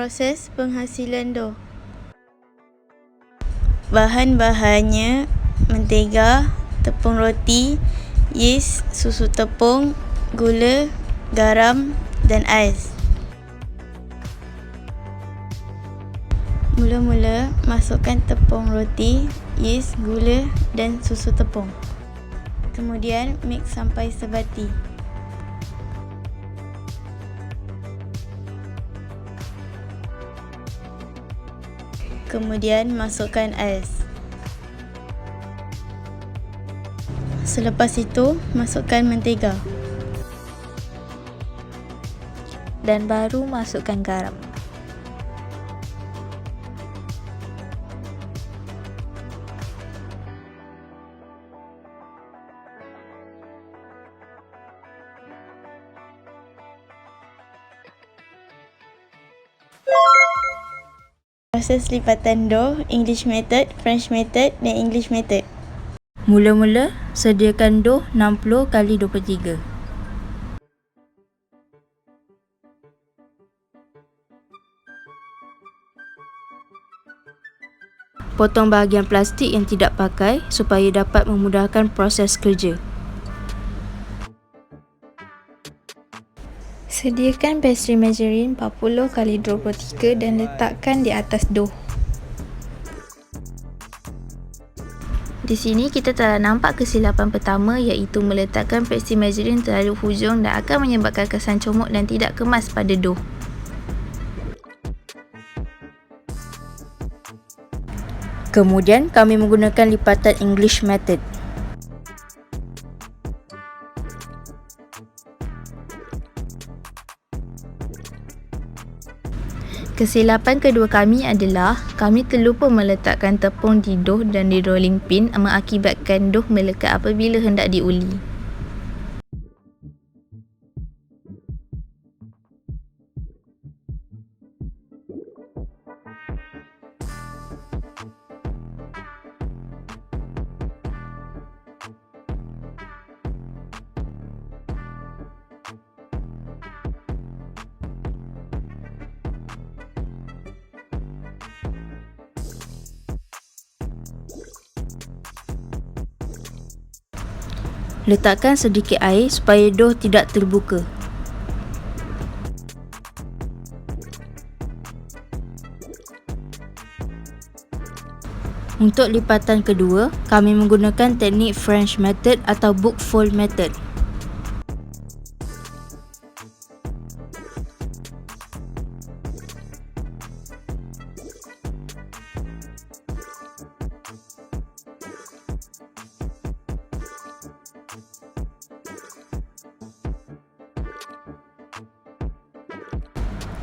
proses penghasilan dough. Bahan-bahannya mentega, tepung roti, yeast, susu tepung, gula, garam dan ais. Mula-mula masukkan tepung roti, yeast, gula dan susu tepung. Kemudian mix sampai sebati. Kemudian masukkan ais. Selepas itu, masukkan mentega. Dan baru masukkan garam. Proses lipatan dough, English method, French method dan English method. Mula-mula, sediakan dough 60 x 23. Potong bahagian plastik yang tidak pakai supaya dapat memudahkan proses kerja. Sediakan pastry margarine 40 x 23 dan letakkan di atas dough. Di sini kita telah nampak kesilapan pertama, iaitu meletakkan pastry margarine terlalu hujung dan akan menyebabkan kesan comot dan tidak kemas pada dough. Kemudian kami menggunakan lipatan English method. Kesilapan kedua kami adalah kami terlupa meletakkan tepung di dough dan di rolling pin, mengakibatkan dough melekat apabila hendak diuli. Letakkan sedikit air supaya dough tidak terbuka. Untuk lipatan kedua, kami menggunakan teknik French method atau book fold method.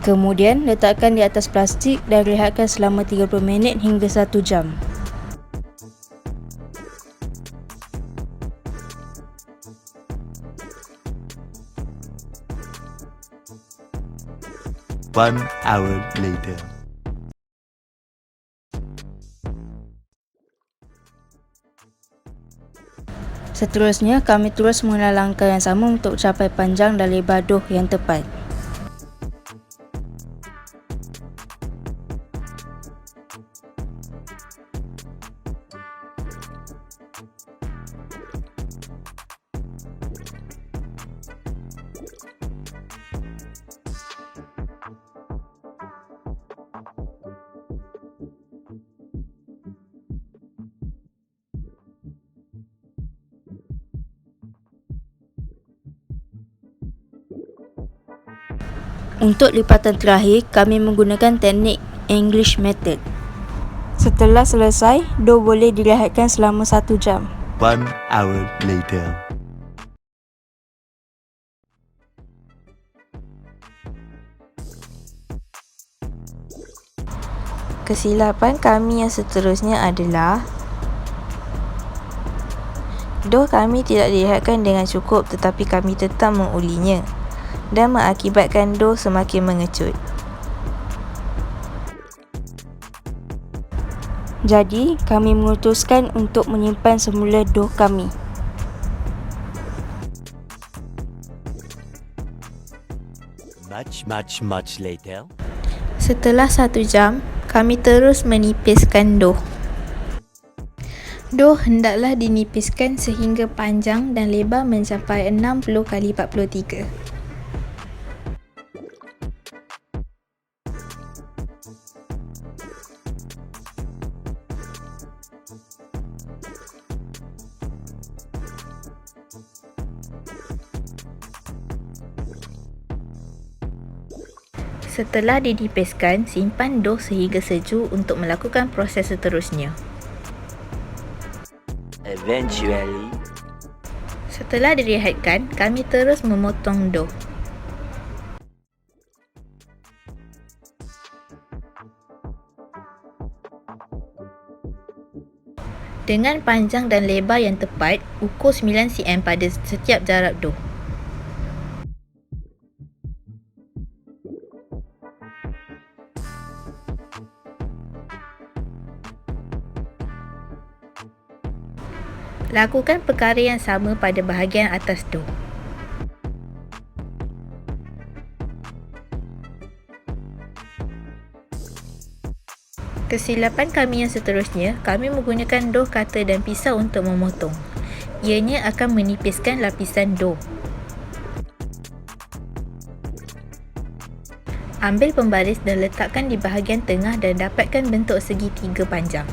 Kemudian letakkan di atas plastik dan rehatkan selama 30 minit hingga 1 jam. One hour later. Seterusnya, kami terus mengenal langkah yang sama untuk capai panjang dan lebar dough yang tepat. Untuk lipatan terakhir, kami menggunakan teknik English method. Setelah selesai, dough boleh direhatkan selama 1 jam. One hour later. Kesilapan kami yang seterusnya adalah dough kami tidak direhatkan dengan cukup, tetapi kami tetap mengulinya dan mengakibatkan dough semakin mengecut. Jadi, kami memutuskan untuk menyimpan semula dough kami. Much later. Setelah 1 jam, kami terus menipiskan dough. Dough hendaklah dinipiskan sehingga panjang dan lebar mencapai 60 x 43. Setelah dinipiskan, simpan dough sehingga sejuk untuk melakukan proses seterusnya. Eventually. Setelah direhatkan, kami terus memotong dough. Dengan panjang dan lebar yang tepat, ukur 9 cm pada setiap jarak dough. Lakukan perkara yang sama pada bahagian atas dough. Kesilapan kami yang seterusnya, kami menggunakan dough cutter dan pisau untuk memotong. Ianya akan menipiskan lapisan dough. Ambil pembaris dan letakkan di bahagian tengah dan dapatkan bentuk segitiga panjang.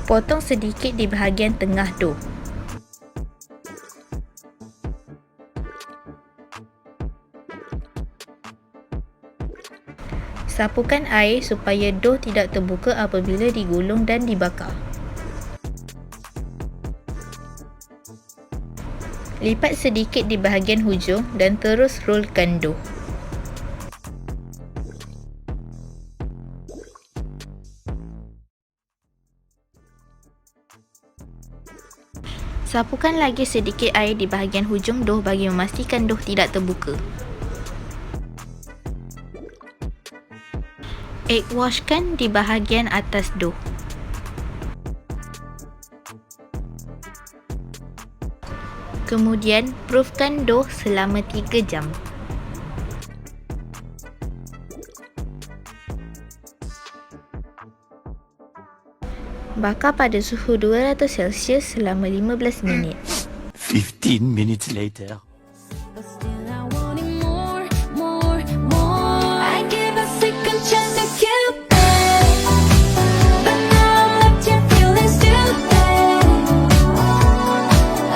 Potong sedikit di bahagian tengah dough. Sapukan air supaya dough tidak terbuka apabila digulung dan dibakar. Lipat sedikit di bahagian hujung dan terus rolkan dough. Sapukan lagi sedikit air di bahagian hujung dough bagi memastikan dough tidak terbuka. Egg washkan di bahagian atas dough. Kemudian, proofkan dough selama 3 jam. Bakar pada suhu 200 Celsius selama 15 minit. 15 minutes later. But still I wanted more, more, more. I gave a second chance to Cupid, but now I'm left here feeling stupid.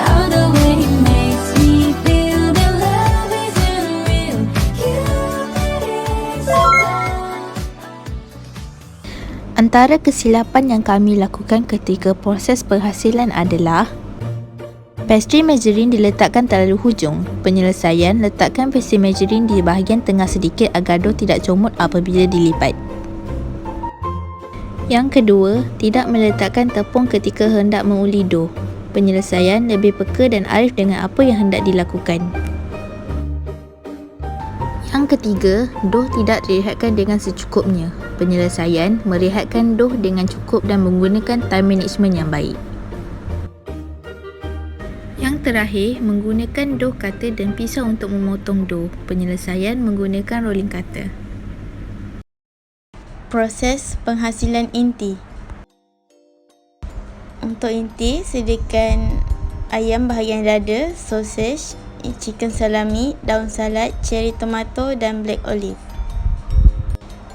Oh, the way he makes me feel that love isn't real. Cupid is so dumb. Antara kesilapan yang kami lakukan ketika proses penghasilan adalah pastry margarine diletakkan terlalu hujung. Penyelesaian, letakkan pastry margarine di bahagian tengah sedikit agar dough tidak comot apabila dilipat. Yang kedua, tidak meletakkan tepung ketika hendak menguli dough. Penyelesaian, lebih peka dan arif dengan apa yang hendak dilakukan. Yang ketiga, dough tidak direhatkan dengan secukupnya. Penyelesaian, merehatkan dough dengan cukup dan menggunakan time management yang baik. Yang terakhir, menggunakan dough cutter dan pisau untuk memotong dough. Penyelesaian, menggunakan rolling cutter. Proses penghasilan inti. Untuk inti, sediakan ayam bahagian dada, sausage, chicken salami, daun salad, cherry tomato dan black olive.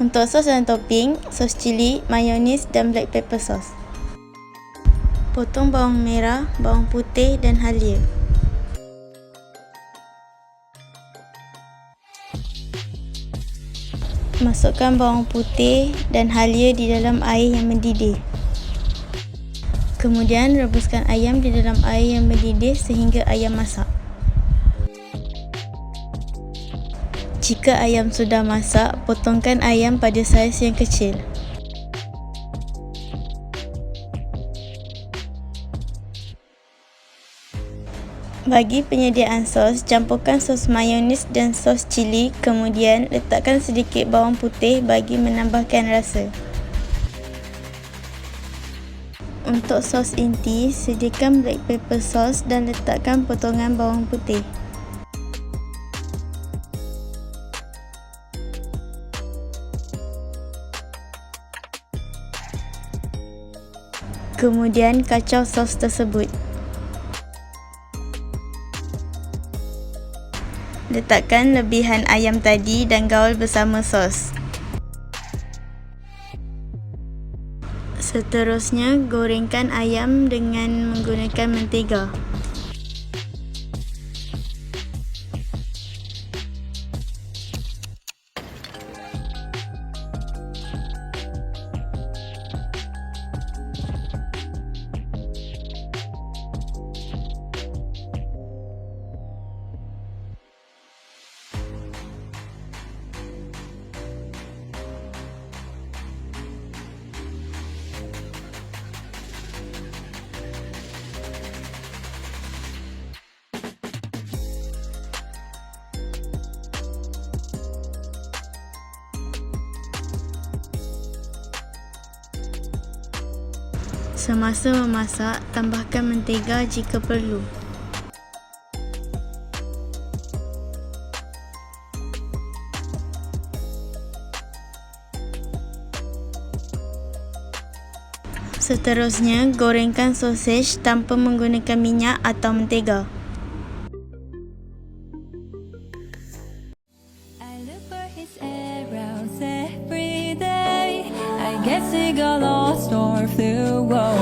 Untuk sos dan topping, sos cili, mayonis dan black pepper sauce. Potong bawang merah, bawang putih dan halia. Masukkan bawang putih dan halia di dalam air yang mendidih. Kemudian rebuskan ayam di dalam air yang mendidih sehingga ayam masak. Jika ayam sudah masak, potongkan ayam pada saiz yang kecil. Bagi penyediaan sos, campurkan sos mayonis dan sos cili, kemudian letakkan sedikit bawang putih bagi menambahkan rasa. Untuk sos inti, sediakan black pepper sauce dan letakkan potongan bawang putih. Kemudian kacau sos tersebut. Letakkan lebihan ayam tadi dan gaul bersama sos. Seterusnya, gorengkan ayam dengan menggunakan mentega. Semasa memasak, tambahkan mentega jika perlu. Seterusnya, gorengkan sosis tanpa menggunakan minyak atau mentega. I look for his arrows every day. I guess he got lost or flew away.